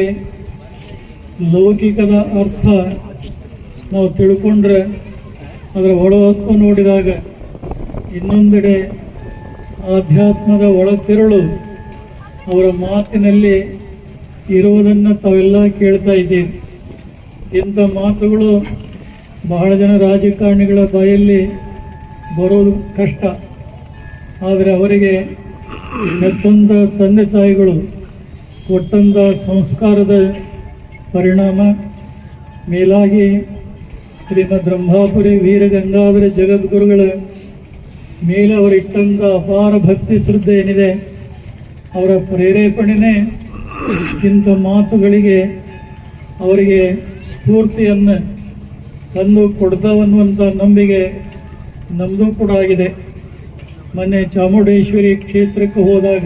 ಲೌಕಿಕದ ಅರ್ಥ ನಾವು ತಿಳ್ಕೊಂಡ್ರೆ ಅದರ ಒಳಹೊಕ್ಕು ನೋಡಿದಾಗ ಇನ್ನೊಂದೆಡೆ ಆಧ್ಯಾತ್ಮದ ಒಳತಿರುಳು ಅವರ ಮಾತಿನಲ್ಲಿ ಇರುವುದನ್ನು ತಾವೆಲ್ಲ ಕೇಳ್ತಾ ಇದ್ದೀವಿ. ಇಂಥ ಮಾತುಗಳು ಬಹಳ ಜನ ರಾಜಕಾರಣಿಗಳ ಬಾಯಲ್ಲಿ ಬರೋದು ಕಷ್ಟ. ಆದರೆ ಅವರಿಗೆ ಹೆತ್ತಂಥ ತಂದೆ ತಾಯಿಗಳು ಕೊಟ್ಟಂಥ ಸಂಸ್ಕಾರದ ಪರಿಣಾಮ, ಮೇಲಾಗಿ ಶ್ರೀಮದ್ ರಂಭಾಪುರಿ ವೀರಗಂಗಾಧರ ಜಗದ್ಗುರುಗಳ ಮೇಲೆ ಅವರಿಟ್ಟಂಥ ಅಪಾರ ಭಕ್ತಿ ಶ್ರದ್ಧೆ ಏನಿದೆ, ಅವರ ಪ್ರೇರೇಪಣೆನೇ ಇಂಥ ಮಾತುಗಳಿಗೆ ಅವರಿಗೆ ಸ್ಫೂರ್ತಿಯನ್ನು ತಂದು ಕೊಡ್ತಾವನ್ನುವಂಥ ನಂಬಿಕೆ ನಮ್ಮದು ಕೂಡ ಆಗಿದೆ. ಮೊನ್ನೆ ಚಾಮುಂಡೇಶ್ವರಿ ಕ್ಷೇತ್ರಕ್ಕೆ ಹೋದಾಗ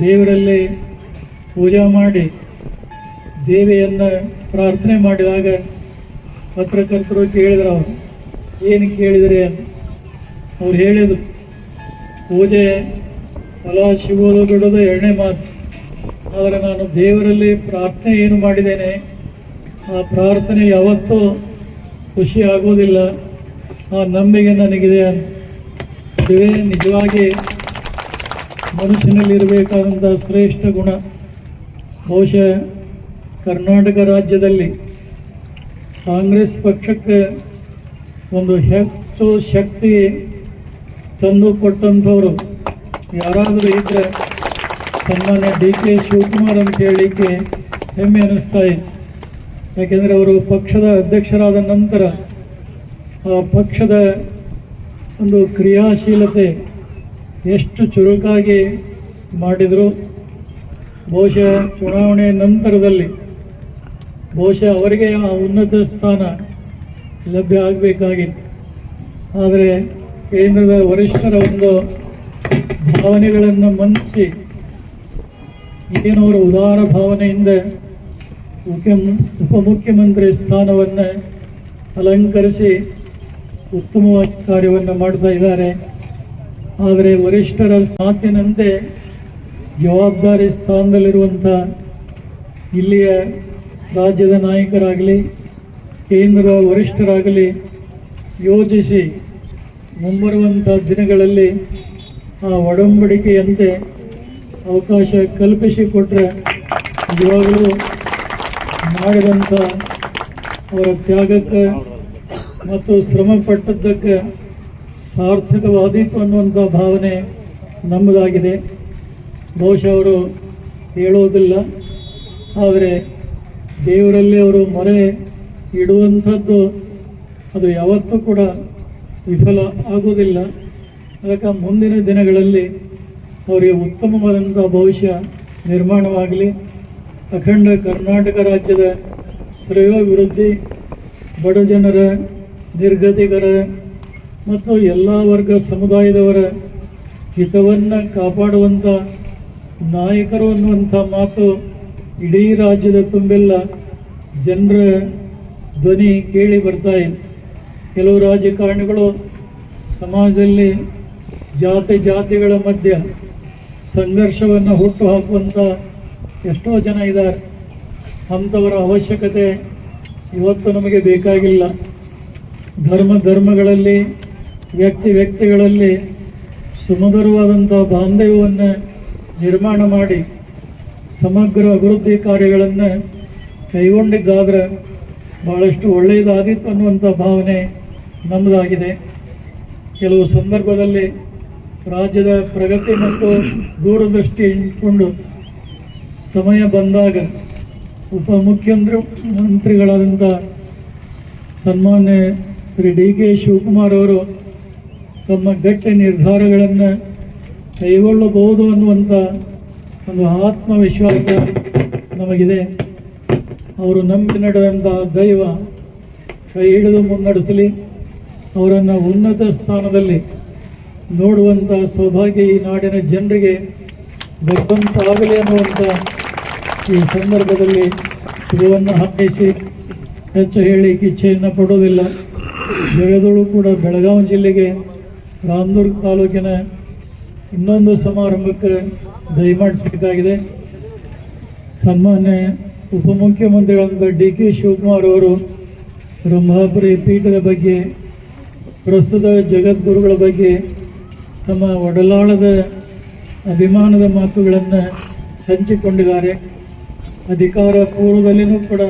ದೇವರಲ್ಲಿ ಪೂಜೆ ಮಾಡಿ ದೇವಿಯನ್ನು ಪ್ರಾರ್ಥನೆ ಮಾಡಿದಾಗ ಪತ್ರಕರ್ತರು ಕೇಳಿದ್ರು, ಅವರು ಏನು ಕೇಳಿದರೆ ಅಂತ. ಅವ್ರು ಹೇಳಿದರು, ಪೂಜೆ ಫಲ ಸಿಗೋದು ಬಿಡೋದು ಎರಡನೇ ಮಾತು, ಆದರೆ ನಾನು ದೇವರಲ್ಲಿ ಪ್ರಾರ್ಥನೆ ಏನು ಮಾಡಿದ್ದೇನೆ ಆ ಪ್ರಾರ್ಥನೆ ಯಾವತ್ತೂ ಖುಷಿ ಆಗೋದಿಲ್ಲ, ಆ ನಂಬಿಕೆ ನನಗಿದೆ ಅಂತ. ಇದುವೇ ನಿಜವಾಗಿ ಮನುಷ್ಯನಲ್ಲಿರಬೇಕಾದಂಥ ಶ್ರೇಷ್ಠ ಗುಣ. ಬಹುಶಃ ಕರ್ನಾಟಕ ರಾಜ್ಯದಲ್ಲಿ ಕಾಂಗ್ರೆಸ್ ಪಕ್ಷಕ್ಕೆ ಒಂದು ಹೆಚ್ಚು ಶಕ್ತಿ ತಂದು ಕೊಟ್ಟಂಥವ್ರು ಯಾರಾದರೂ ಇದ್ದರೆ ಸನ್ಮಾನ್ಯ DK ಶಿವಕುಮಾರ್ ಅಂತ ಹೇಳಲಿಕ್ಕೆ ಹೆಮ್ಮೆ ಅನ್ನಿಸ್ತಾ ಇದೆ. ಯಾಕೆಂದರೆ ಅವರು ಪಕ್ಷದ ಅಧ್ಯಕ್ಷರಾದ ನಂತರ ಆ ಪಕ್ಷದ ಒಂದು ಕ್ರಿಯಾಶೀಲತೆ ಎಷ್ಟು ಚುರುಕಾಗಿ ಮಾಡಿದರು. ಬಹುಶಃ ಚುನಾವಣೆ ನಂತರದಲ್ಲಿ ಬಹುಶಃ ಅವರಿಗೆ ಆ ಉನ್ನತ ಸ್ಥಾನ ಲಭ್ಯ ಆಗಬೇಕಾಗಿತ್ತು. ಆದರೆ ಕೇಂದ್ರದ ವರಿಷ್ಠರ ಒಂದು ಭಾವನೆಗಳನ್ನು ಮನ್ನಿಸಿ ಏನವರ ಉದಾರ ಭಾವನೆಯಿಂದ ಉಪಮುಖ್ಯಮಂತ್ರಿ ಸ್ಥಾನವನ್ನು ಅಲಂಕರಿಸಿ ಉತ್ತಮವಾಗಿ ಕಾರ್ಯವನ್ನು ಮಾಡ್ತಾ ಇದ್ದಾರೆ. ಆದರೆ ವರಿಷ್ಠರ ಮಾತಿನಂತೆ ಜವಾಬ್ದಾರಿ ಸ್ಥಾನದಲ್ಲಿರುವಂಥ ಇಲ್ಲಿಯ ರಾಜ್ಯದ ನಾಯಕರಾಗಲಿ ಕೇಂದ್ರದ ವರಿಷ್ಠರಾಗಲಿ ಯೋಜಿಸಿ ಮುಂಬರುವಂಥ ದಿನಗಳಲ್ಲಿ ಆ ಒಡಂಬಡಿಕೆಯಂತೆ ಅವಕಾಶ ಕಲ್ಪಿಸಿಕೊಟ್ರೆ ನಿಜವಾಗಲೂ ಮಾಡಿದಂಥ ಅವರ ತ್ಯಾಗಕ್ಕೆ ಮತ್ತು ಶ್ರಮ ಪಟ್ಟದ್ದಕ್ಕೆ ಸಾರ್ಥಕವಾದೀತು ಅನ್ನುವಂಥ ಭಾವನೆ ನಮ್ಮದಾಗಿದೆ. ಬಹುಶಃ ಅವರು ಹೇಳೋದಿಲ್ಲ, ಆದರೆ ದೇವರಲ್ಲಿ ಅವರು ಮೊರೆ ಇಡುವಂಥದ್ದು ಅದು ಯಾವತ್ತೂ ಕೂಡ ವಿಫಲ ಆಗುವುದಿಲ್ಲ. ಅದಕ್ಕೆ ಮುಂದಿನ ದಿನಗಳಲ್ಲಿ ಅವರಿಗೆ ಉತ್ತಮವಾದಂಥ ಭವಿಷ್ಯ ನಿರ್ಮಾಣವಾಗಲಿ. ಅಖಂಡ ಕರ್ನಾಟಕ ರಾಜ್ಯದ ಶ್ರೇಯೋಭಿವೃದ್ಧಿ, ಬಡಜನರ, ನಿರ್ಗತಿಕರ ಮತ್ತು ಎಲ್ಲ ವರ್ಗ ಸಮುದಾಯದವರ ಹಿತವನ್ನು ಕಾಪಾಡುವಂಥ ನಾಯಕರು ಅನ್ನುವಂಥ ಮಾತು ಇಡೀ ರಾಜ್ಯದ ತುಂಬೆಲ್ಲ ಜನರ ಧ್ವನಿ ಕೇಳಿ ಬರ್ತಾ ಇದೆ. ಕೆಲವು ರಾಜಕಾರಣಿಗಳು ಸಮಾಜದಲ್ಲಿ ಜಾತಿಗಳ ಮಧ್ಯೆ ಸಂಘರ್ಷವನ್ನು ಹುಟ್ಟು ಹಾಕುವಂಥ ಎಷ್ಟೋ ಜನ ಇದ್ದಾರೆ. ಅಂಥವರ ಅವಶ್ಯಕತೆ ಇವತ್ತು ನಮಗೆ ಬೇಕಾಗಿಲ್ಲ. ಧರ್ಮಗಳಲ್ಲಿ ವ್ಯಕ್ತಿಗಳಲ್ಲಿ ಸುಮಧುರವಾದಂಥ ಬಾಂಧವ್ಯವನ್ನು ನಿರ್ಮಾಣ ಮಾಡಿ ಸಮಗ್ರ ಅಭಿವೃದ್ಧಿ ಕಾರ್ಯಗಳನ್ನು ಕೈಗೊಂಡಿದ್ದಾದರೆ ಭಾಳಷ್ಟು ಒಳ್ಳೆಯದಾದೀತು ಅನ್ನುವಂಥ ಭಾವನೆ ನಮ್ಮದಾಗಿದೆ. ಕೆಲವು ಸಂದರ್ಭದಲ್ಲಿ ರಾಜ್ಯದ ಪ್ರಗತಿ ಮತ್ತು ದೂರದೃಷ್ಟಿ ಇಟ್ಕೊಂಡು ಸಮಯ ಬಂದಾಗ ಉಪಮುಖ್ಯಮಂತ್ರಿಗಳಾದಂಥ ಸನ್ಮಾನ್ಯ ಶ್ರೀ DK ಶಿವಕುಮಾರ್ ಅವರು ತಮ್ಮ ಗಟ್ಟಿ ನಿರ್ಧಾರಗಳನ್ನು ಕೈಗೊಳ್ಳಬಹುದು ಅನ್ನುವಂಥ ಒಂದು ಆತ್ಮವಿಶ್ವಾಸ ನಮಗಿದೆ. ಅವರು ನಂಬಿ ನಡೆದಂಥ ದೈವ ಕೈ ಹಿಡಿದು ಮುನ್ನಡೆಸಲಿ. ಅವರನ್ನು ಉನ್ನತ ಸ್ಥಾನದಲ್ಲಿ ನೋಡುವಂಥ ಸೌಭಾಗ್ಯ ಈ ನಾಡಿನ ಜನರಿಗೆ ಭಗವಂತಾಗಲಿ ಅನ್ನುವಂಥ ಈ ಸಂದರ್ಭದಲ್ಲಿ ಶುಭವನ್ನು ಹಾರೈಸಿ ಹೆಚ್ಚು ಹೇಳಲಿಕ್ಕೆ ಇಚ್ಛೆಯನ್ನು ಪಡೋದಿಲ್ಲ. ಜಗದಳು ಕೂಡ ಬೆಳಗಾವಿ ಜಿಲ್ಲೆಗೆ ರಾಮದುರ್ಗ ತಾಲೂಕಿನ ಇನ್ನೊಂದು ಸಮಾರಂಭಕ್ಕೆ ದಯಮಾಡಿಸಬೇಕಾಗಿದೆ. ಸನ್ಮಾನ್ಯ ಉಪಮುಖ್ಯಮಂತ್ರಿಗಳಾದ DK ಶಿವಕುಮಾರ್ ಅವರು ರಂಭಾಪುರಿ ಪೀಠದ ಬಗ್ಗೆ, ಪ್ರಸ್ತುತ ಜಗದ್ಗುರುಗಳ ಬಗ್ಗೆ ತಮ್ಮ ಒಡಲಾಳದ ಅಭಿಮಾನದ ಮಾತುಗಳನ್ನು ಹಂಚಿಕೊಂಡಿದ್ದಾರೆ. ಅಧಿಕಾರ ಪೂರ್ವದಲ್ಲಿಯೂ ಕೂಡ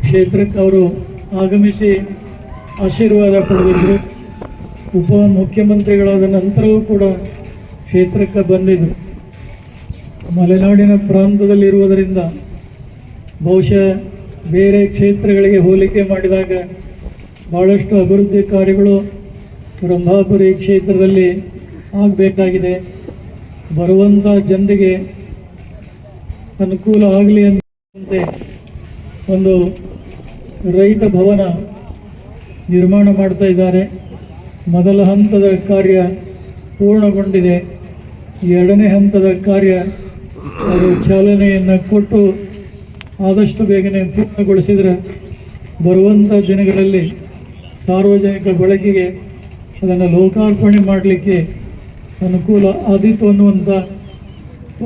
ಕ್ಷೇತ್ರಕ್ಕೆ ಅವರು ಆಗಮಿಸಿ ಆಶೀರ್ವಾದ ಪಡೆದಿದ್ದರು. ಉಪಮುಖ್ಯಮಂತ್ರಿಗಳಾದ ನಂತರವೂ ಕೂಡ ಕ್ಷೇತ್ರಕ್ಕೆ ಬಂದಿದ್ದರು. ಮಲೆನಾಡಿನ ಪ್ರಾಂತದಲ್ಲಿರುವುದರಿಂದ ಬಹುಶಃ ಬೇರೆ ಕ್ಷೇತ್ರಗಳಿಗೆ ಹೋಲಿಕೆ ಮಾಡಿದಾಗ ಭಾಳಷ್ಟು ಅಭಿವೃದ್ಧಿ ಕಾರ್ಯಗಳು ರಂಭಾಪುರಿ ಕ್ಷೇತ್ರದಲ್ಲಿ ಆಗಬೇಕಾಗಿದೆ. ಬರುವಂಥ ಜನರಿಗೆ ಅನುಕೂಲ ಆಗಲಿ ಅಂತಂತೆ ಒಂದು ರೈತ ಭವನ ನಿರ್ಮಾಣ ಮಾಡ್ತಾ ಇದ್ದಾರೆ. ಮೊದಲ ಹಂತದ ಕಾರ್ಯ ಪೂರ್ಣಗೊಂಡಿದೆ. ಎರಡನೇ ಹಂತದ ಕಾರ್ಯ ಅದು ಚಾಲನೆಯನ್ನು ಕೊಟ್ಟು ಆದಷ್ಟು ಬೇಗನೆ ಪೂರ್ಣಗೊಳಿಸಿದರೆ ಬರುವಂಥ ದಿನಗಳಲ್ಲಿ ಸಾರ್ವಜನಿಕ ಬಳಕೆಗೆ ಅದನ್ನು ಲೋಕಾರ್ಪಣೆ ಮಾಡಲಿಕ್ಕೆ ಅನುಕೂಲ ಆದೀತು ಅನ್ನುವಂಥ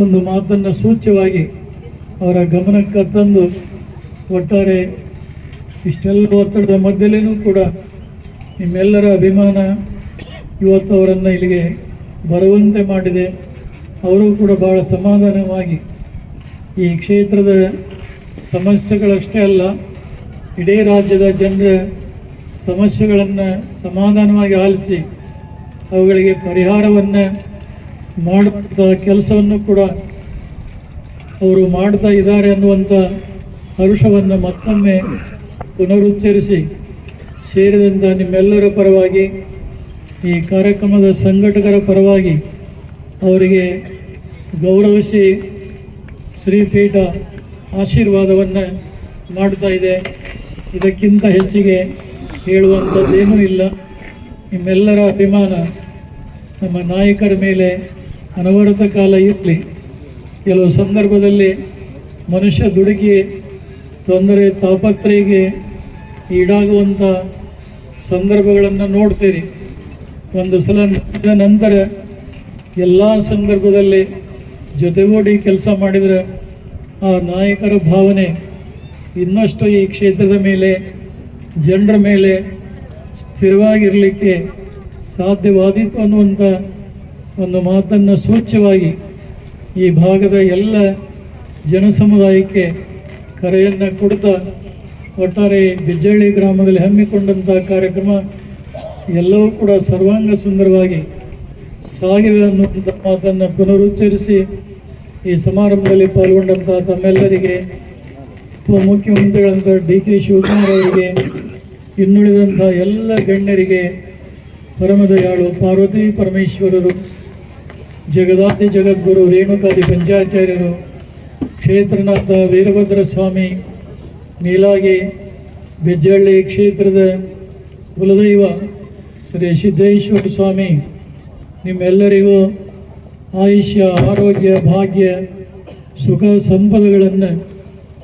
ಒಂದು ಮಾತನ್ನು ಸೂಚ್ಯವಾಗಿ ಅವರ ಗಮನಕ್ಕೆ ತಂದು ಒಟ್ಟಾರೆ ಇಷ್ಟೆಲ್ಲ ಒತ್ತಡದ ಮಧ್ಯೆಯೂ ಕೂಡ ನಿಮ್ಮೆಲ್ಲರ ಅಭಿಮಾನ ಇವತ್ತು ಅವರನ್ನು ಇಲ್ಲಿಗೆ ಬರುವಂತೆ ಮಾಡಿದೆ. ಅವರು ಕೂಡ ಭಾಳ ಸಮಾಧಾನವಾಗಿ ಈ ಕ್ಷೇತ್ರದ ಸಮಸ್ಯೆಗಳಷ್ಟೇ ಅಲ್ಲ, ಇಡೀ ರಾಜ್ಯದ ಜನರ ಸಮಸ್ಯೆಗಳನ್ನು ಸಮಾಧಾನವಾಗಿ ಆಲಿಸಿ ಅವುಗಳಿಗೆ ಪರಿಹಾರವನ್ನು ಮಾಡುವಂಥ ಕೆಲಸವನ್ನು ಕೂಡ ಅವರು ಮಾಡ್ತಾ ಇದ್ದಾರೆ ಅನ್ನುವಂಥ ಹರ್ಷವನ್ನು ಮತ್ತೊಮ್ಮೆ ಪುನರುಚ್ಚರಿಸಿ ಸೇರಿದಂಥ ನಿಮ್ಮೆಲ್ಲರ ಪರವಾಗಿ ಈ ಕಾರ್ಯಕ್ರಮದ ಸಂಘಟಕರ ಪರವಾಗಿ ಅವರಿಗೆ ಗೌರವಿಸಿ ಶ್ರೀಪೀಠ ಆಶೀರ್ವಾದವನ್ನು ಮಾಡ್ತಾ ಇದೆ. ಇದಕ್ಕಿಂತ ಹೆಚ್ಚಿಗೆ ಹೇಳುವಂಥದ್ದೇನೂ ಇಲ್ಲ. ನಿಮ್ಮೆಲ್ಲರ ಅಭಿಮಾನ ನಮ್ಮ ನಾಯಕರ ಮೇಲೆ ಅನವರತ ಕಾಲ ಇರಲಿ. ಕೆಲವು ಸಂದರ್ಭದಲ್ಲಿ ಮನುಷ್ಯ ದುಡುಕಿ ತೊಂದರೆ ತಾಪತ್ರಯಿಗೆ ಈಡಾಗುವಂಥ ಸಂದರ್ಭಗಳನ್ನು ನೋಡ್ತೀರಿ. ಒಂದು ಸಲ ನಡೆದ ನಂತರ ಎಲ್ಲ ಸಂದರ್ಭದಲ್ಲಿ ಜೊತೆಗೂಡಿ ಕೆಲಸ ಮಾಡಿದರೆ ಆ ನಾಯಕರ ಭಾವನೆ ಇನ್ನಷ್ಟು ಈ ಕ್ಷೇತ್ರದ ಮೇಲೆ ಜನರ ಮೇಲೆ ಸ್ಥಿರವಾಗಿರಲಿಕ್ಕೆ ಸಾಧ್ಯವಾದೀತು ಅನ್ನುವಂಥ ಒಂದು ಮಾತನ್ನು ಸೂಚ್ಯವಾಗಿ ಈ ಭಾಗದ ಎಲ್ಲ ಜನಸಮುದಾಯಕ್ಕೆ ಕರೆಯನ್ನು ಕೊಡ್ತಾ ಒಟ್ಟಾರೆ ಬಿಜ್ಜಳ್ಳಿ ಗ್ರಾಮದಲ್ಲಿ ಹಮ್ಮಿಕೊಂಡಂಥ ಕಾರ್ಯಕ್ರಮ ಎಲ್ಲವೂ ಕೂಡ ಸರ್ವಾಂಗ ಸುಂದರವಾಗಿ ಸಾಗಿದೆ ಅನ್ನುವಂಥ ಮಾತನ್ನು ಪುನರುಚ್ಚರಿಸಿ ಈ ಸಮಾರಂಭದಲ್ಲಿ ಪಾಲ್ಗೊಂಡಂಥ ತಮ್ಮೆಲ್ಲರಿಗೆ ಉಪಮುಖ್ಯಮಂತ್ರಿಗಳಂಥ DK ಶಿವಕುಮಾರ್ ಅವರಿಗೆ, ಇನ್ನುಳಿದಂಥ ಎಲ್ಲ ಗಣ್ಯರಿಗೆ, ಪರಮದಯಾಳು ಪಾರ್ವತಿ ಪರಮೇಶ್ವರರು, ಜಗದಾದಿ ಜಗದ್ಗುರು ರೇಣುಕಾದಿ ಪಂಚಾಚಾರ್ಯರು, ಕ್ಷೇತ್ರನಾಥ ವೀರಭದ್ರ ಸ್ವಾಮಿ, ಮೇಲಾಗಿ ಬೆಜ್ಜಳ್ಳಿ ಕ್ಷೇತ್ರದ ಕುಲದೈವ ಶ್ರೀ ಸಿದ್ದೇಶ್ವರ ಸ್ವಾಮಿ ನಿಮ್ಮೆಲ್ಲರಿಗೂ ಆಯುಷ್ಯ, ಆರೋಗ್ಯ, ಭಾಗ್ಯ, ಸುಖ ಸಂಪದಗಳನ್ನು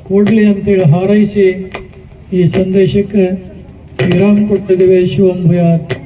ಕೊಡಲಿ ಅಂತೇಳಿ ಹಾರೈಸಿ ಈ ಸಂದೇಶಕ್ಕೆ ವಿರಾಮ ಕೊಟ್ಟಿದ್ದೇವೆ. ಶಿವಂ ಭೂಯಾತ್.